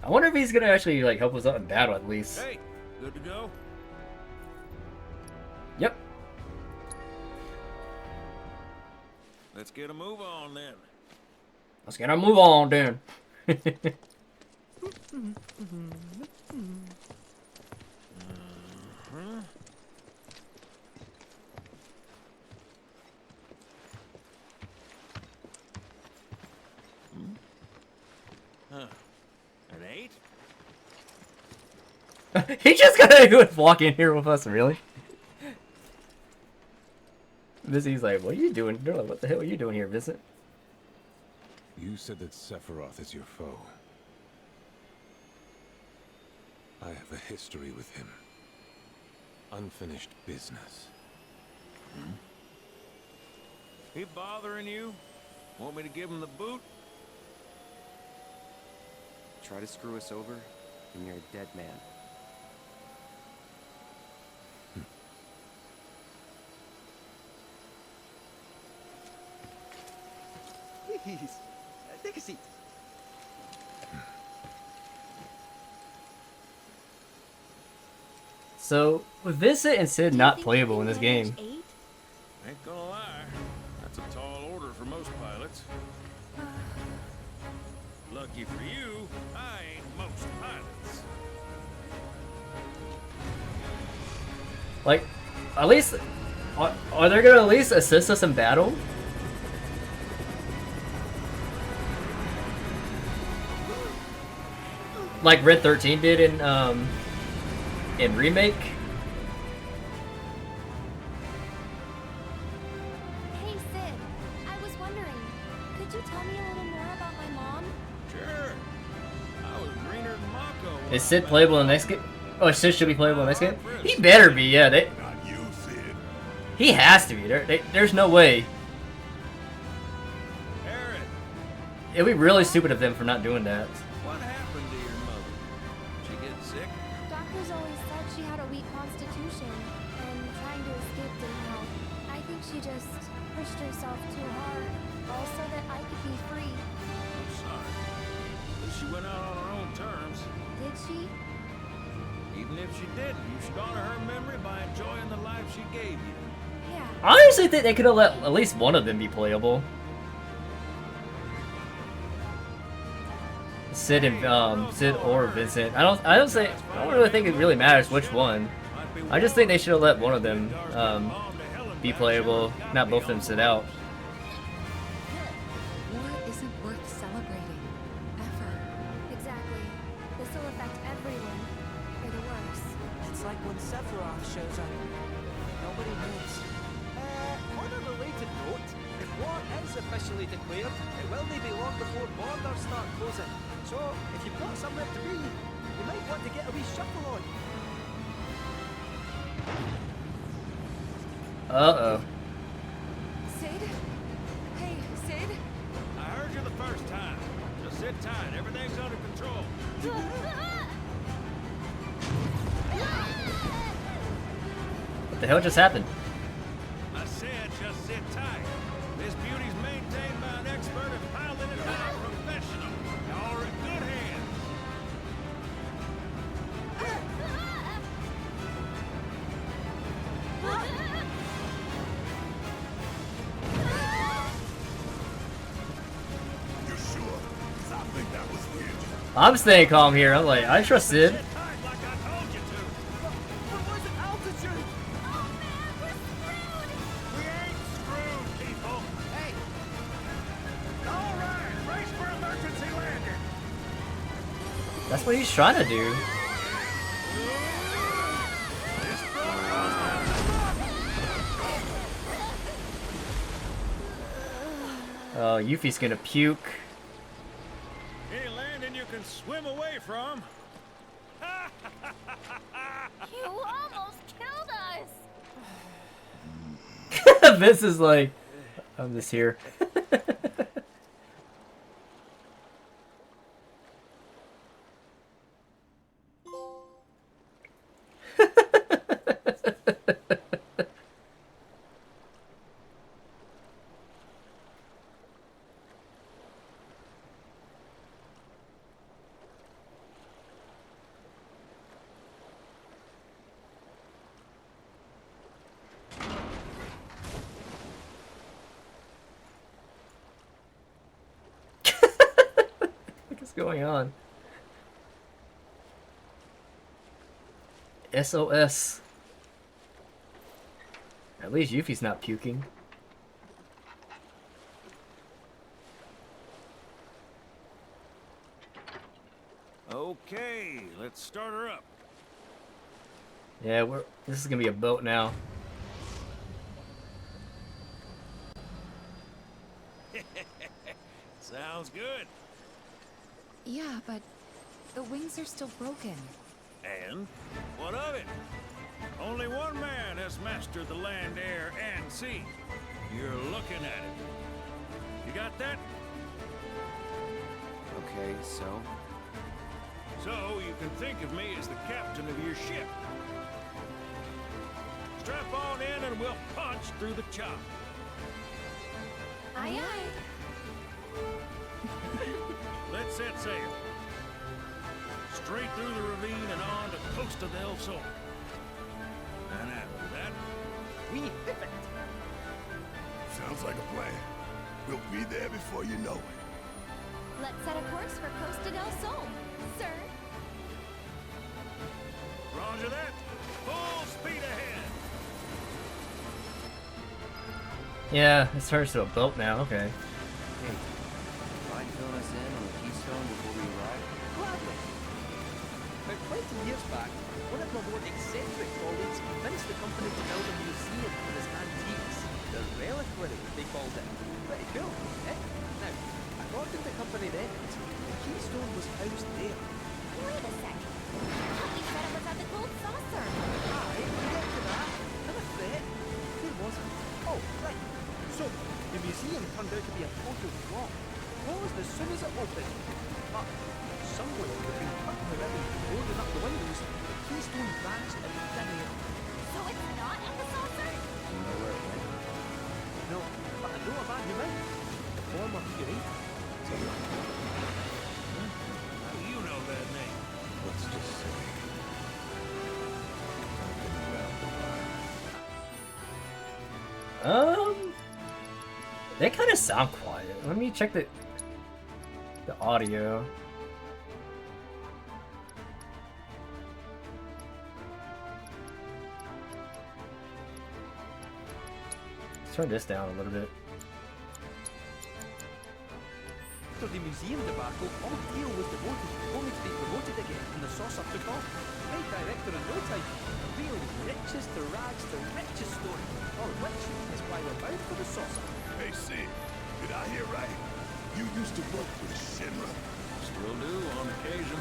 I wonder if he's gonna actually like help us out in battle at least. Hey, good to go? Yep. Let's get a move on then. Let's get a move on then. Huh. An 8? He just gotta walk in here with us, really? Vincent's like, what are you doing? They're like, what the hell are you doing here, Vincent? You said that Sephiroth is your foe. I have a history with him. Unfinished business. He bothering you? Want me to give him the boot? Try to screw us over, and you're a dead man. Please, take a seat. So, with Vincent and Sid not playable in this game. Ain't gonna lie, that's a tall order for most pilots. Lucky for you, I ain't most pilots. Like, at least, are they gonna at least assist us in battle? Like Red 13 did in Remake? Hey Sid, I was wondering, could you tell me a little more about my mom? Sure. I was greener than Mako. Is Sid playable in the next game? Oh, Sid should be playable in the next game? He better be, yeah. Not you, Sid. He has to be. There's no way. Aaron, It'd be really stupid of them for not doing that. what happened to your mother? She get sick? Doctors always said she had a weak constitution, and trying to escape didn't help. I think she just pushed herself too hard, all so that I could be free. I'm sorry. At least she went out on her own terms. Did she? Even if she didn't, you should honor her memory by enjoying the life she gave you. Yeah. I honestly think they could have let at least one of them be playable. Sid and Sid or Vincent. I don't really think it really matters which one. I just think they should have let one of them be playable, not both of them sit out. War isn't worth celebrating. Ever. Exactly. This will affect everyone, for the worse. It's like when Sephiroth shows up. Nobody knows. On a related note, if war is officially declared, it will not be long before borders start closing. So, if you've got somewhere to be, you might want to get a wee shuffle on. Uh-oh. Sid? Hey, Sid? I heard you the first time. Just sit tight. Everything's under control. What the hell just happened? I said just sit tight. This beauty's maintained by an expert and piloted by a professional. Y'all are in good hands. You sure? 'Cause I think that was weird. I'm staying calm here. I'm like, I trust Sid. Sit tight like I told you to. What was it, altitude? Oh man, we're screwed! We ain't screwed, people. Hey, All right, brace for emergency landing. That's what he's trying to do. Oh, Yuffie's gonna puke. Any landing you can swim away from. You almost killed us! Vince is like, I'm just here. going on? SOS. At least Yuffie's not puking. Okay, let's start her up. Yeah, this is gonna be a boat now. Sounds good. Yeah, but the wings are still broken. And what of it? Only one man has mastered the land, air, and sea. You're looking at it. You got that? Okay, so? So you can think of me as the captain of your ship. Strap on in and we'll punch through the chop. Aye, aye. Let's set sail. Straight through the ravine and on to Costa del Sol. And after that, We pivot. Sounds like a plan. We'll be there before you know it. Let's set a course for Costa del Sol, sir. roger that. Full speed ahead. Yeah, it turns to a boat now. Okay. Hey, mind filling us in on the keystone before we arrive? Gladly. About 20 years back, one of my more eccentric colleagues convinced the company to build a museum for his antiques. The reliquary, they called it. Pretty cool, eh? Now, according to company records, the keystone was housed there. Wait a sec. I thought you said it was at the gold saucer. Aye, we'll get to that. I'm afraid. Where was it? Oh, right. So, the museum turned out to be a total flop. Closed as soon as it opened. But, somewhere between cutting the ribbon and boarding up the windows, the keystone vanished into thin air. So it's not at the saucer? Do you know where it went? No, but I know a man who might. The former curator. How do you know that name? Let's just say I've been around a while. They kind of sound quiet. Let me check the audio. Let's turn this down a little bit. After the museum debacle, all Theo was devoted, only to be promoted again when the saucer took off. Great director in no time. A real riches to rags to riches story. All of which is why we're bound for the saucer. Hey, Sid, did I hear right? You used to work with Shinra. Still do on occasion.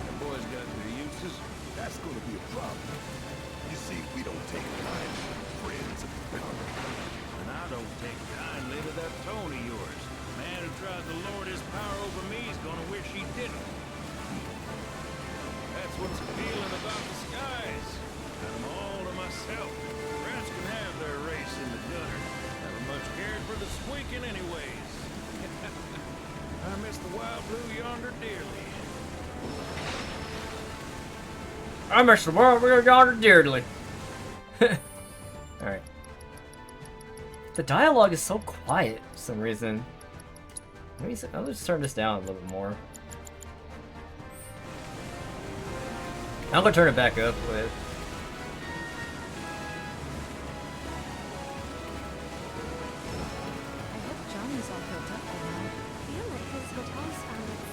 The boys got their uses. That's gonna be a problem. You see, we don't take kindly to friends of the common. And I don't take kindly to that tone of yours. Man who tries to lord his power over me is gonna wish he didn't. That's what's appealing about the skies. Got them all to myself. Rats can have their race in the gutter. Never much cared for the squeaking anyways. I miss the wild blue yonder dearly. I miss the world we're yonder dearly. Alright. The dialogue is so quiet for some reason. Maybe I'll just turn this down a little bit more. I'm gonna turn it back up with. I hope Johnny's all built up by now. Yeah, like his hotel's on its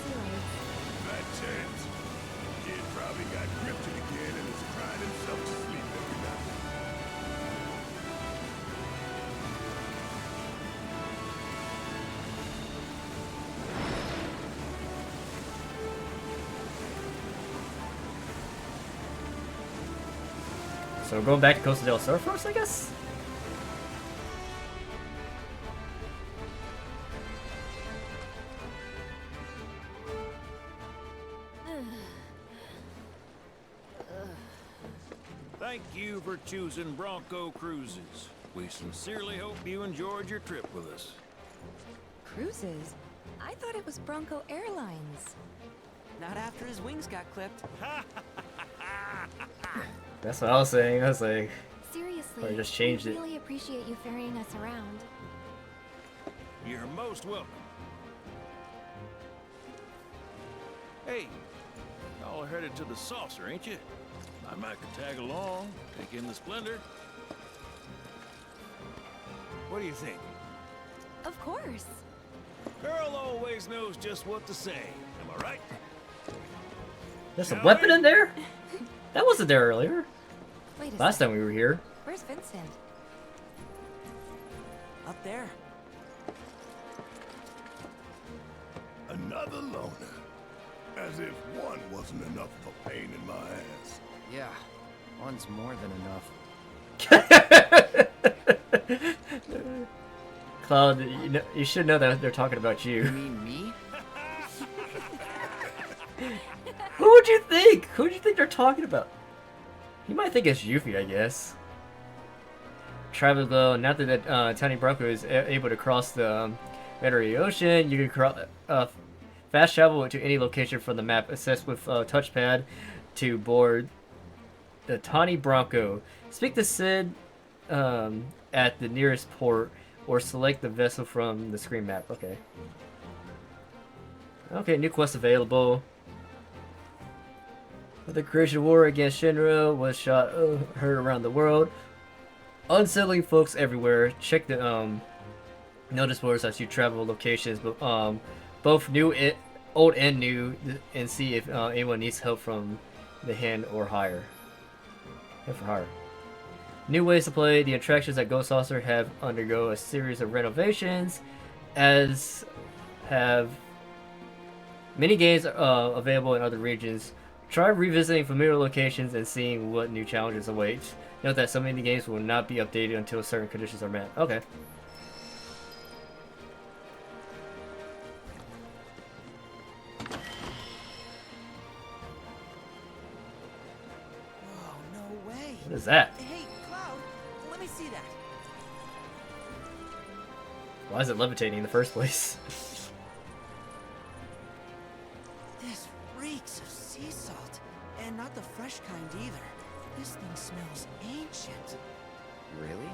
ceilings. Bad chance. Kid probably got cryptic again and is crying himself to sleep every night. So we're going back to Costa del Sol first, I guess? Thank you for choosing Bronco Cruises. We sincerely hope you enjoyed your trip with us. Cruises? I thought it was Bronco Airlines. Not after his wings got clipped. That's what I was saying. I was like, Seriously, Or just changed we it. really appreciate you ferrying us around. You're most welcome. Hey, y'all are headed to the saucer, ain't you? I might could tag along, take in the splendor. What do you think? Of course. Girl always knows just what to say. Am I right? There's a weapon in there? That wasn't there earlier. Wait a Last sec. time we were here. Where's Vincent? Up there. Another loner. As if one wasn't enough of a pain in my ass. Yeah, one's more than enough. Cloud, you should know that they're talking about You you. mean me? Who would you think? Who would you think they're talking about? You might think it's Yuffie, I guess. Travel Glow. Now that Tiny Bronco is able to cross the Mediterranean Ocean, you can fast travel to any location from the map, accessed with touchpad to board the Tiny Bronco. Speak to Sid at the nearest port, or select the vessel from the screen map. Okay. Okay, new quest available. The creation war against Shinra was shot heard around the world. Unsettling folks everywhere. Check the notice boards as you travel locations, but both old and new, and see if anyone needs help from the hand or hire. Hand for hire. New ways to play. The attractions at Ghost Saucer have undergo a series of renovations, as have many games available in other regions. Try revisiting familiar locations and seeing what new challenges await. Note that some of the games will not be updated until certain conditions are met. Okay. Oh, no way. What is that? Hey, Cloud, let me see that. Why is it levitating in the first place? This reeks of sea salt. And not the fresh kind either. This thing smells ancient. Really?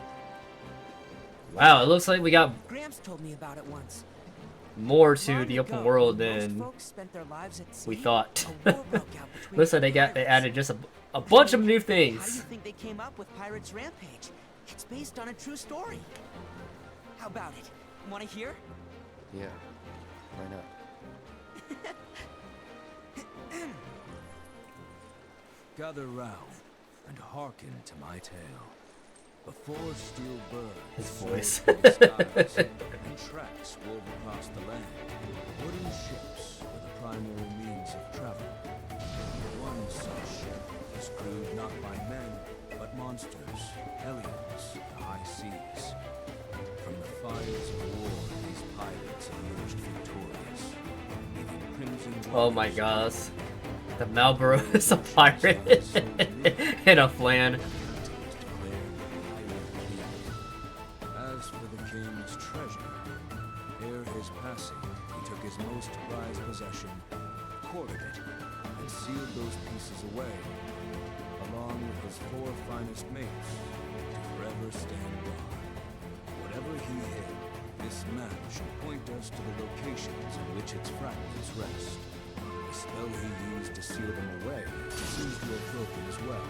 Wow, it looks like we got Gramps told me about it once. more to Long the open ago, world when most than folks spent their lives at we sea, thought. a war broke out between Looks like two they pirates. added just a bunch of new How do you things. think they came up with Pirates Rampage? It's based on a true story. How about it? Want to hear? Yeah. Why not? Gather round and hearken to my tale. Before steel burns, His voice. soared to the skies, and tracks wove across the land, wooden ships were the primary means of travel. One such ship was crewed not by men, but monsters, aliens, the high seas. From the fires of war, these pirates emerged victorious, leaving crimson Oh my waters gosh. The Malboro is a pirate in a flan. As for the king's treasure, ere his passing, he took his most prized possession, quartered it, and sealed those pieces away, along with his 4 finest mates, to forever stand guard. Whatever he hid, this map should point us to the locations in which its fragments rest. The spell he used to seal them away seems to have broken as well.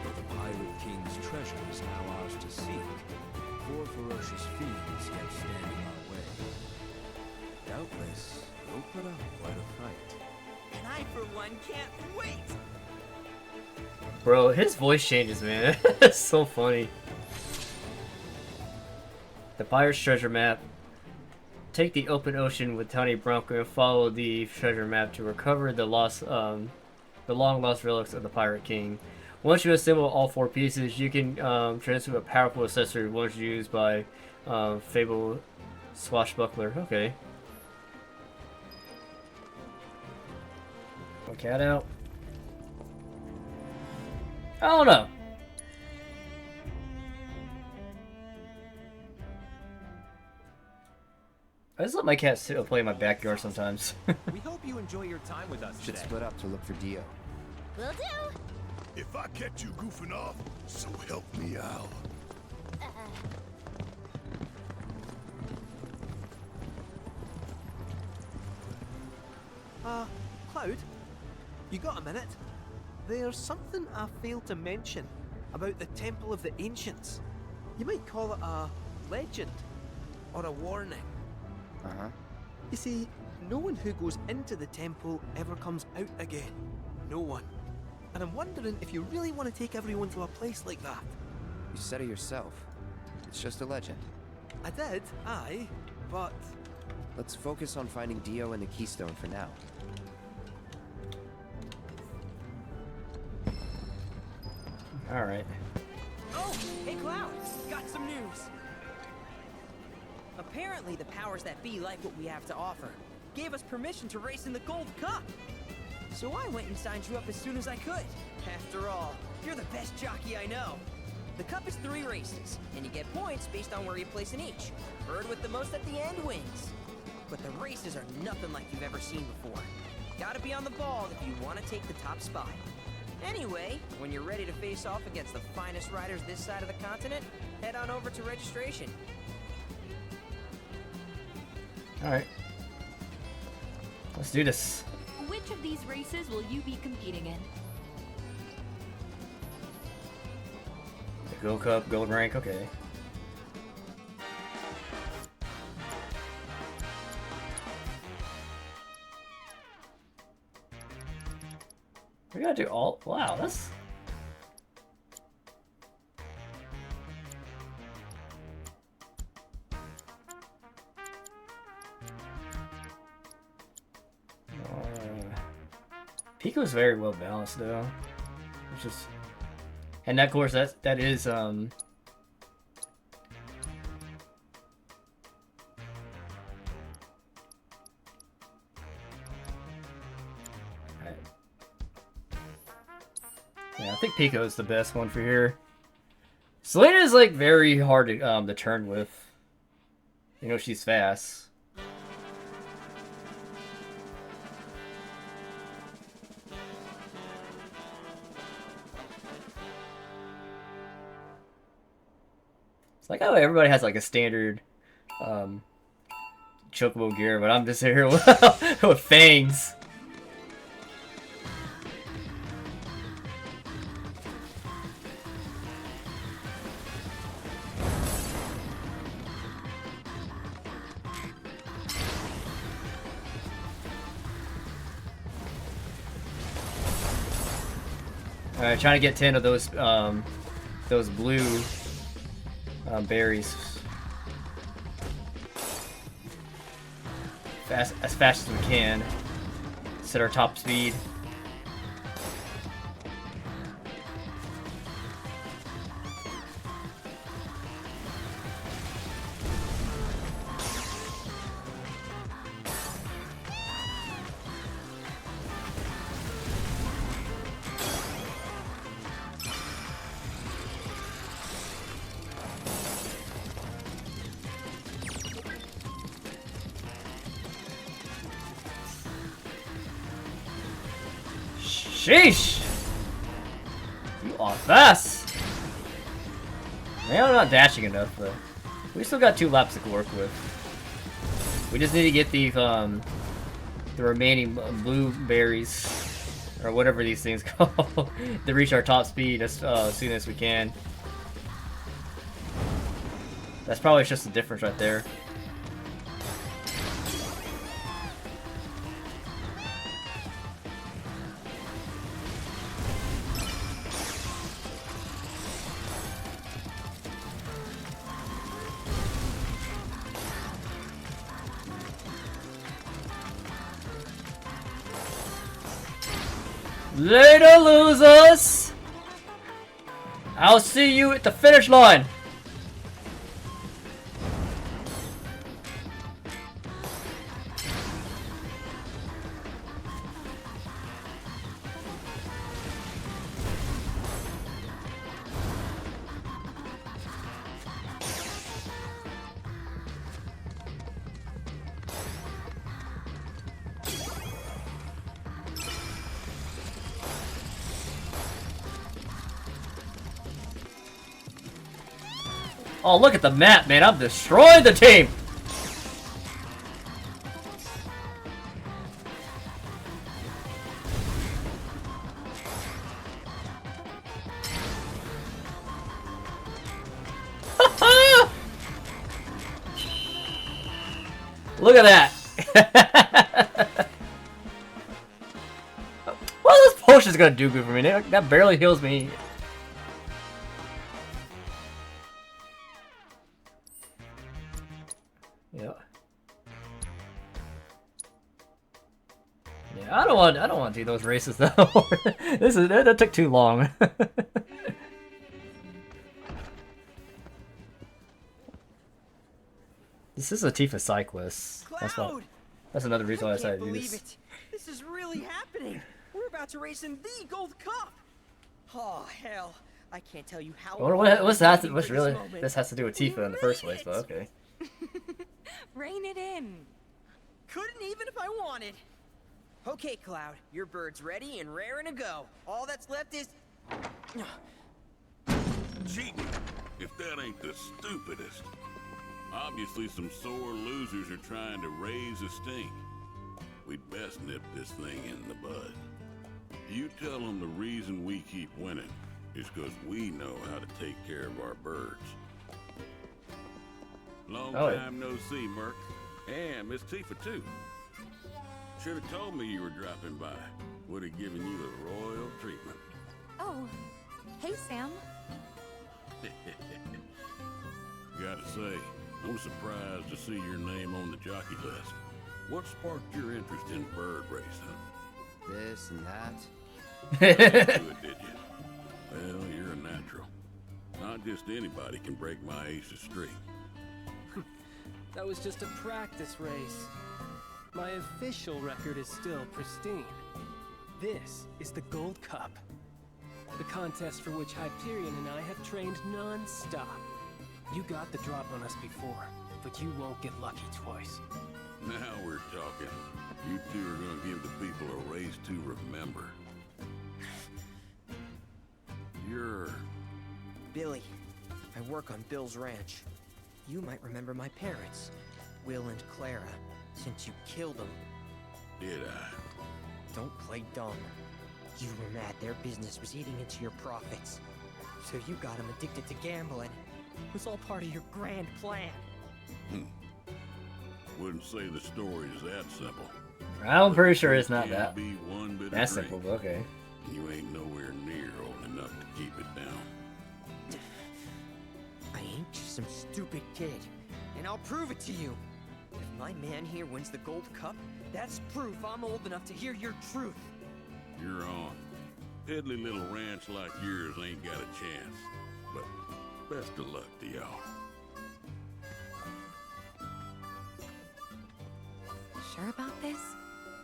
Though the Pirate King's treasure is now ours to seek, 4 ferocious fiends yet stand in our way. Doubtless, they'll put up quite a fight. And I, for one, can't wait! Bro, his voice changes, man. It's so funny. The Pirate's Treasure Map. Take the open ocean with Tiny Bronco and follow the treasure map to recover the long lost relics of the Pirate King. Once you assemble all 4 pieces, you can transfer a powerful accessory once used by Fable Swashbuckler. Okay. One cat out. I don't know. I just let my cat sit and play in my backyard sometimes. We hope you enjoy your time with us Should today. split up to look for Dio. Will do. If I catch you goofing off, so help me out. Cloud, Cloud, you got a minute? There's something I failed to mention about the Temple of the Ancients. You might call it a legend or a warning. Uh-huh. You see, no one who goes into the temple ever comes out again. No one. And I'm wondering if you really want to take everyone to a place like that. You said it yourself. It's just a legend. I did, aye, but... Let's focus on finding Dio and the Keystone for now. Alright. Oh, hey Cloud, got some news. Apparently the powers that be like what we have to offer. Gave us permission to race in the Gold Cup. So I went and signed you up as soon as I could. After all, you're the best jockey I know. The cup is 3 races, and you get points based on where you place in each. Bird with the most at the end wins. But the races are nothing like you've ever seen before. Gotta be on the ball if you want to take the top spot. Anyway, when you're ready to face off against the finest riders this side of the continent, head on over to registration. Alright. Let's do this. Which of these races will you be competing in? The Gold Cup, Gold Rank, okay. We gotta do all. Wow, that's. Pico's very well balanced though. It's just, and of course that is Alright. Yeah, I think Pico is the best one for here. Selena is like very hard to turn with. You know, she's fast. It's like how everybody has like a standard chocobo gear, but I'm just here with fangs. Alright, trying to get 10 of those blue berries as fast as we can. Set our top speed. Sheesh! You are fast! Man, I'm not dashing enough, but we still got 2 laps to work with. We just need to get the remaining blue berries, or whatever these things call, to reach our top speed as soon as we can. That's probably just the difference right there. Later, losers! I'll see you at the finish line! Oh, look at the map, man. I'm destroying the team. Look at that! What are those potions gonna do good for me? That barely heals me. Yeah. Yeah, I don't want to do those races though. That took too long. This is a Tifa cyclist. That's another reason why I decided to do this. It. This is really happening. We're about to race in the Gold Cup. Oh hell! I can't tell you how. What's that? What's really? This has to do with Tifa in the first place, but okay. Rein it in. Couldn't even if I wanted. Okay, Cloud, your bird's ready and raring to go. All that's left is cheating. If that ain't the stupidest. Obviously, some sore losers are trying to raise a stink. We'd best nip this thing in the bud. You tell them the reason we keep winning is because we know how to take care of our birds. Long time no see, Merc. And Miss Tifa, too. Should have told me you were dropping by. Would have given you the royal treatment. Oh, hey, Sam. Gotta say, I'm surprised to see your name on the jockey list. What sparked your interest in bird racing? This and that. Good, did you? Well, you're a natural. Not just anybody can break my ace's streak. That was just a practice race. My official record is still pristine. This is the Gold Cup. The contest for which Hyperion and I have trained non-stop. You got the drop on us before, but you won't get lucky twice. Now we're talking. You two are gonna give the people a race to remember. You're... Billy. I work on Bill's ranch. You might remember my parents, Will and Clara, since you killed them. Did I? Don't play dumb. You were mad their business was eating into your profits. So you got them addicted to gambling. It was all part of your grand plan. Wouldn't say the story is that simple. I'm pretty sure it's not that. Be one bit That's of simple, but okay. You ain't nowhere near old enough to keep it down. I ain't just some stupid kid, and I'll prove it to you. If my man here wins the Gold Cup, that's proof I'm old enough to hear your truth. You're on. Piddly little ranch like yours ain't got a chance. But best of luck to y'all. Sure about this?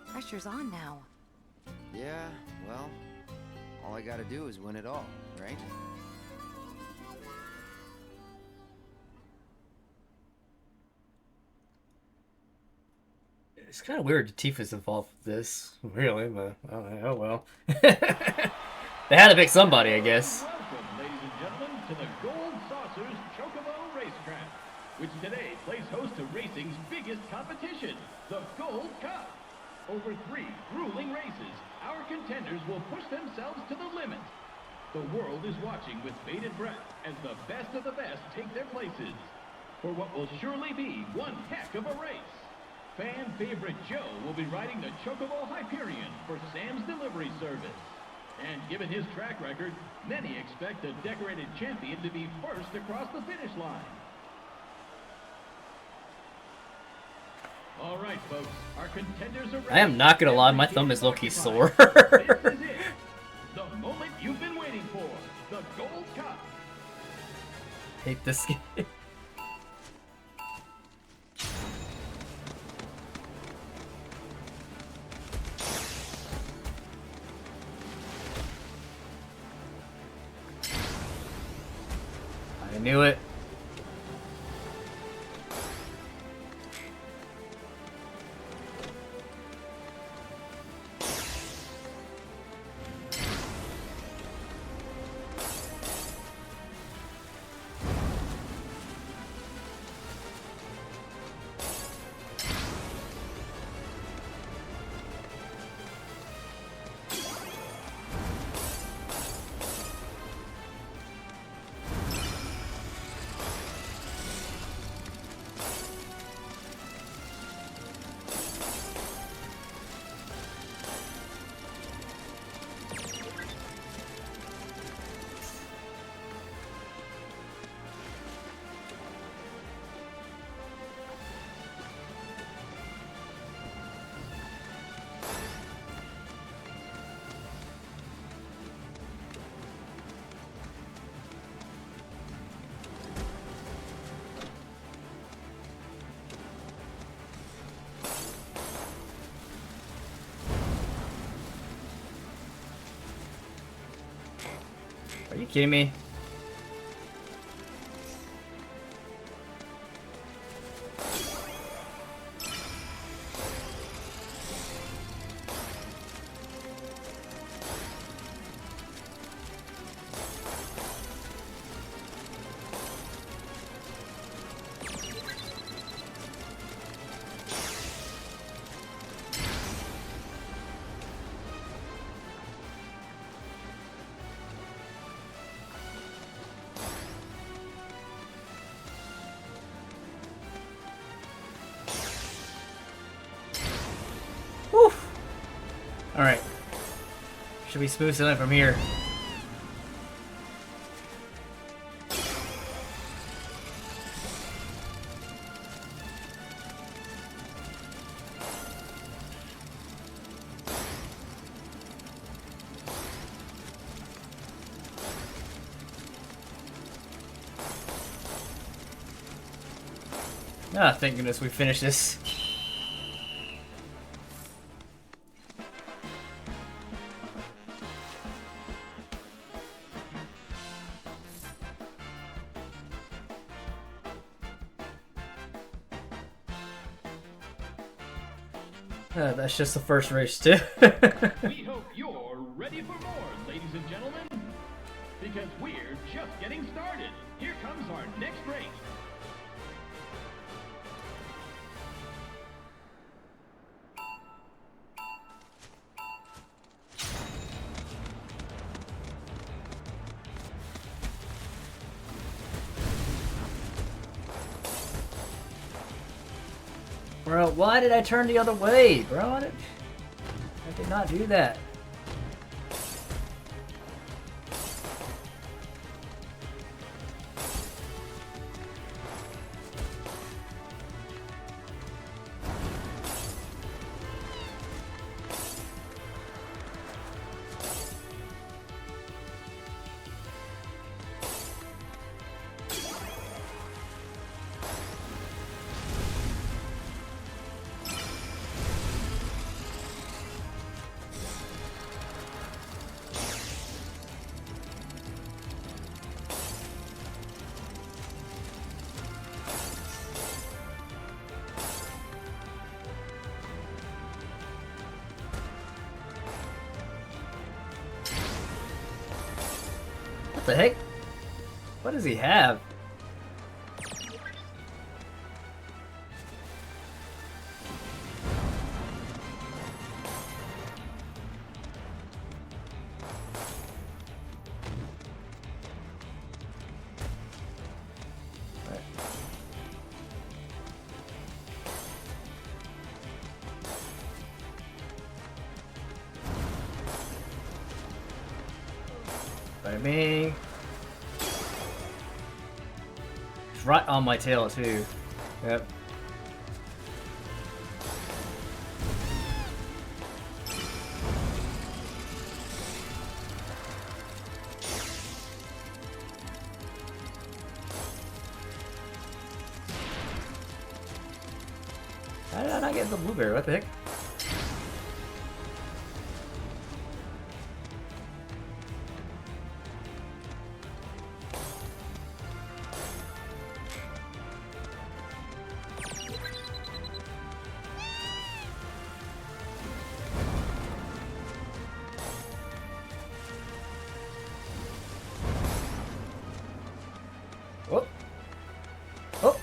Pressure's on now. Yeah, well, all I gotta do is win it all, right? It's kind of weird that Tifa's involved with this, really, but oh well. They had to pick somebody, I guess. Welcome, ladies and gentlemen, to the Gold Saucers Chocobo Racetrack, which today plays host to racing's biggest competition, the Gold Cup. Over 3 grueling races, our contenders will push themselves to the limit. The world is watching with bated breath as the best of the best take their places for what will surely be one heck of a race. Fan favorite Joe will be riding the Chocobo Hyperion for Sam's delivery service. And given his track record, many expect the decorated champion to be first across the finish line. All right, folks, our contenders are ready. I am not gonna lie, my thumb is low-key sore. This is it. The moment you've been waiting for. The Gold Cup. Hate this game. I knew it. you kidding me? Alright. Should be smooth sailing from here. Ah, thank goodness we finished this. That's just the first race, too. We hope you're ready for more, ladies and gentlemen. Because we're just getting started. Here comes our next race. Bro, why did I turn the other way, bro? I did not do that. What the heck? What does he have? Bada bing. It's right on my tail too. Yep. How did I not get the blueberry? What the heck? Oh. Oh.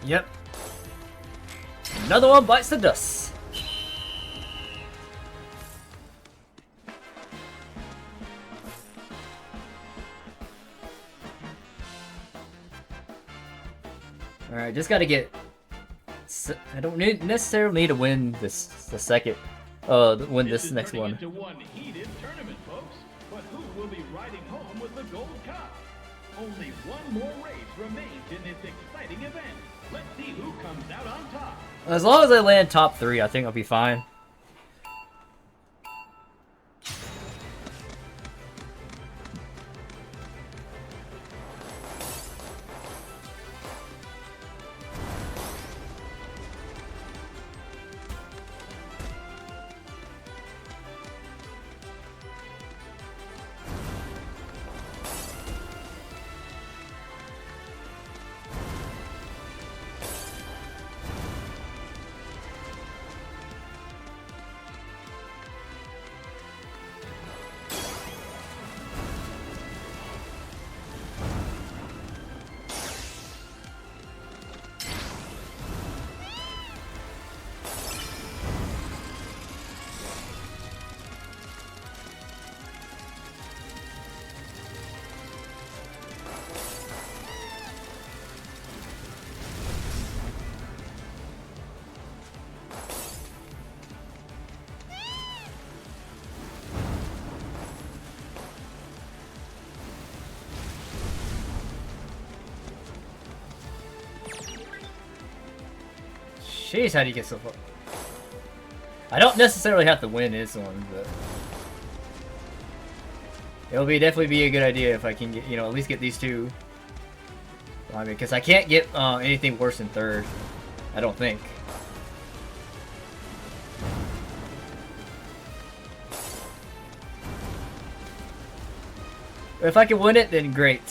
Yep. Another one bites the dust. Alright, just gotta get... I don't necessarily need to win the second... win this next one. Into one heated tournament, folks. But who will be riding home with the Gold Cup? Only one more race remains in this exciting event. Let's see who comes out on top. As long as I land top 3, I think I'll be fine. Jeez, how do you get so far? I don't necessarily have to win this one, but it'll definitely be a good idea if I can get, at least get these two. I mean, because I can't get anything worse than third. I don't think. If I can win it, then great.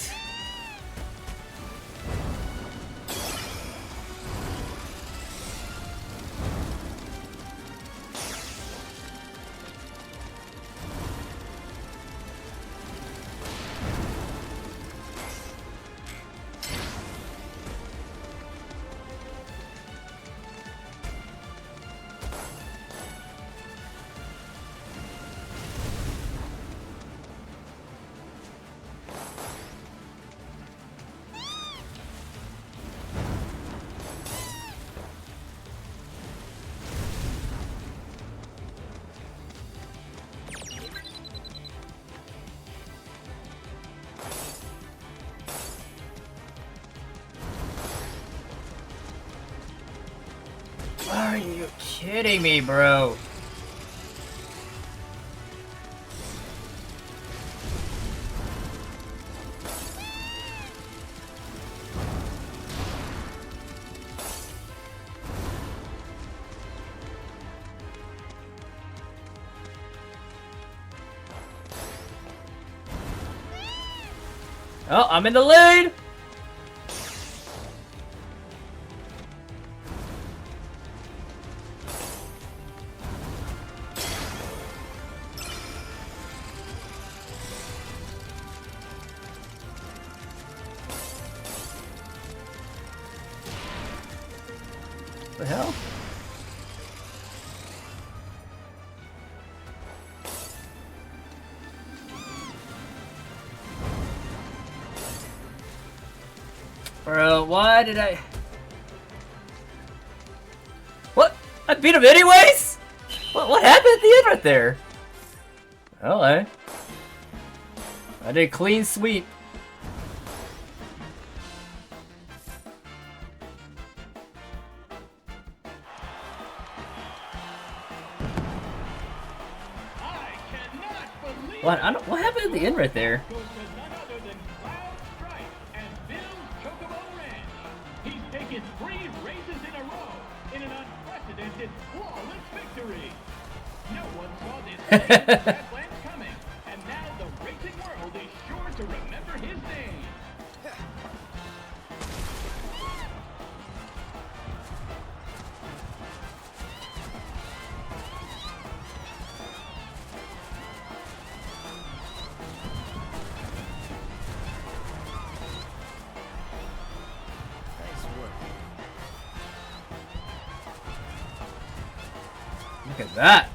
Are you kidding me, bro? Oh, I'm in the lead! The hell? Bro, why did I... What? I beat him anyways? What happened at the end right there? Oh, I did a clean sweep. What? What happened at the end right there? Goes to none other than Cloud Strife and Bill's Chocobo Ranch. He's taken 3 races in a row in an unprecedented, flawless victory. No one saw this Badlands coming, and now the racing world is sure to remember his name. Look at that.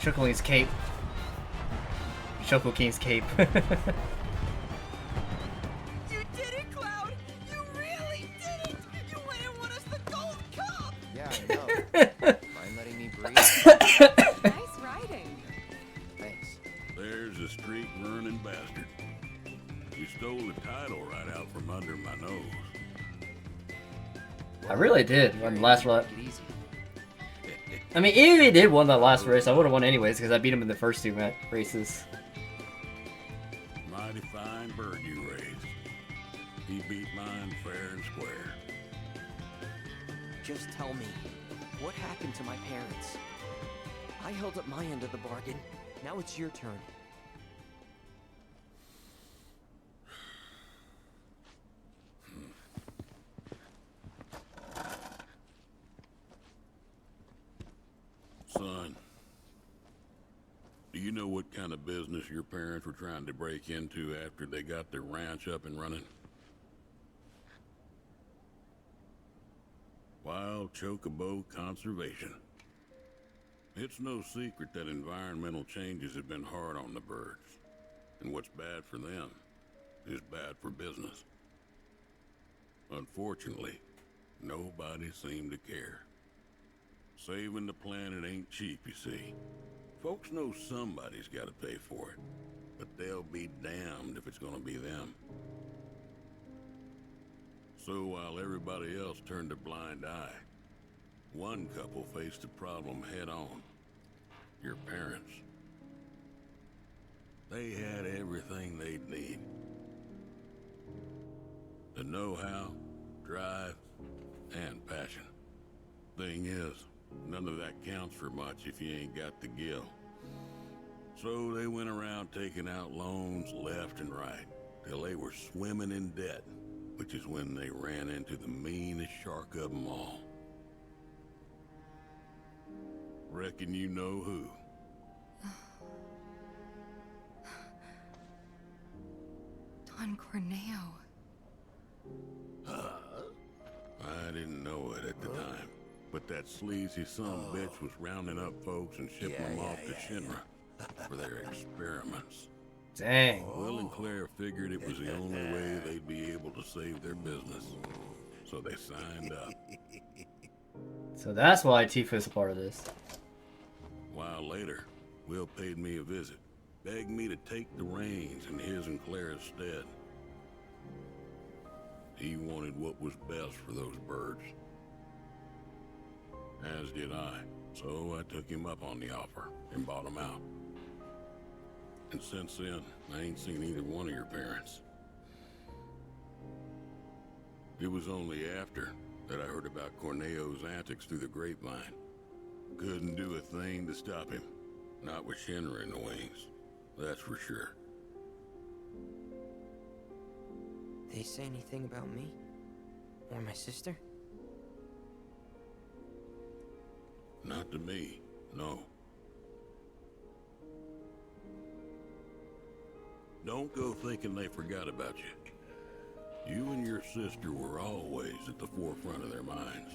Chocoling's cape. Choco King's cape. right out from under my nose. I really did win the last race. I mean, even if he did win that last race, I would have won anyways because I beat him in the first two races. Mighty fine bird you raised. He beat mine fair and square. Just tell me, what happened to my parents? I held up my end of the bargain. Now it's your turn. Son, do you know what kind of business your parents were trying to break into after they got their ranch up and running? Wild chocobo conservation. It's no secret that environmental changes have been hard on the birds, and what's bad for them is bad for business. Unfortunately, nobody seemed to care. Saving the planet ain't cheap, you see. Folks know somebody's got to pay for it, but they'll be damned if it's gonna be them. So while everybody else turned a blind eye, one couple faced the problem head on. Your parents. They had everything they'd need. The know-how, drive, and passion. Thing is, none of that counts for much if you ain't got the gill. So they went around taking out loans left and right, till they were swimming in debt, which is when they ran into the meanest shark of them all. Reckon you know who. Don Corneo. I didn't know it at the time, but that sleazy son-of-a-bitch was rounding up folks and shipping them off to Shinra for their experiments. Dang. Will and Claire figured it was the only way they'd be able to save their business, so they signed up. So that's why Tifa's a part of this. A while later, Will paid me a visit, begged me to take the reins in his and Claire's stead. He wanted what was best for those birds. As did I, so I took him up on the offer and bought him out. And since then, I ain't seen either one of your parents. It was only after that I heard about Corneo's antics through the grapevine. Couldn't do a thing to stop him. Not with Shinra in the wings, that's for sure. They say anything about me? Or my sister? Not to me, no. Don't go thinking they forgot about you. You and your sister were always at the forefront of their minds.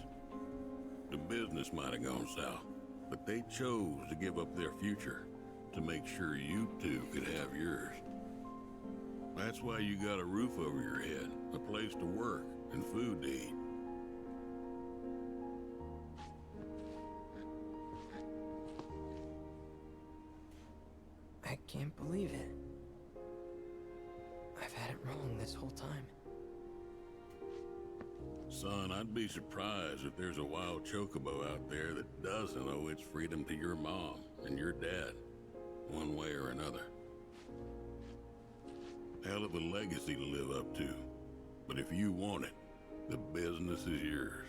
The business might have gone south, but they chose to give up their future to make sure you two could have yours. That's why you got a roof over your head, a place to work, and food to eat. I can't believe it. I've had it wrong this whole time. Son, I'd be surprised if there's a wild chocobo out there that doesn't owe its freedom to your mom and your dad, one way or another. Hell of a legacy to live up to, but if you want it, the business is yours.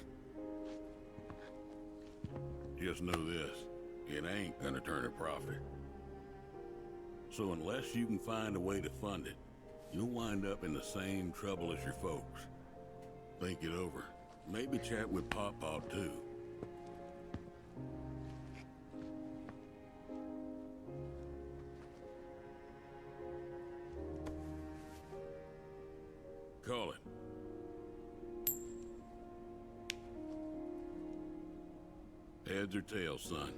Just know this, it ain't gonna turn a profit. So unless you can find a way to fund it, you'll wind up in the same trouble as your folks. Think it over. Maybe chat with Pawpaw too. Call it. Heads or tails, son.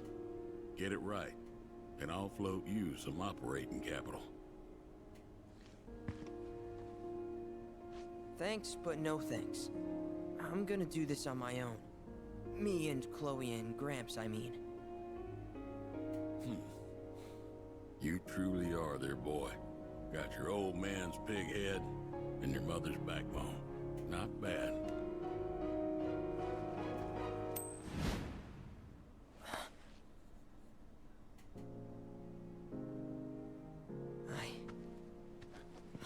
Get it right, and I'll float you some operating capital. Thanks, but no thanks. I'm gonna do this on my own. Me and Chloe and Gramps, I mean. You truly are their boy. Got your old man's pig head and your mother's backbone. Not bad.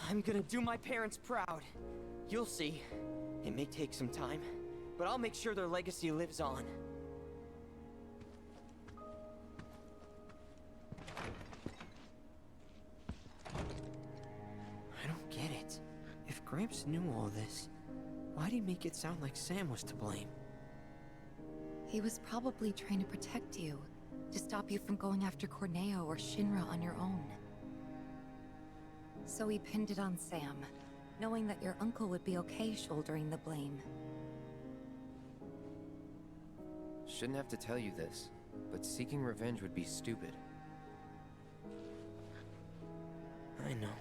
I'm gonna do my parents proud. You'll see. It may take some time, but I'll make sure their legacy lives on. I don't get it. If Gramps knew all this, why'd he make it sound like Sam was to blame? He was probably trying to protect you, to stop you from going after Corneo or Shinra on your own. So he pinned it on Sam, knowing that your uncle would be okay shouldering the blame. Shouldn't have to tell you this, but seeking revenge would be stupid. I know.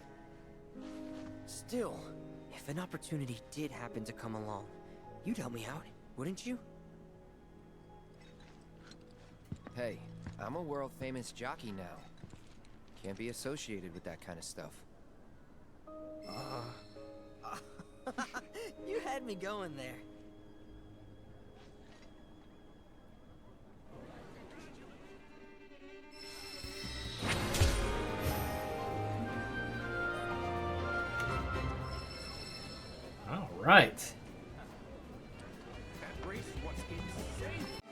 Still, if an opportunity did happen to come along, you'd help me out, wouldn't you? Hey, I'm a world-famous jockey now. Can't be associated with that kind of stuff. You had me going there. All right. That race was insane.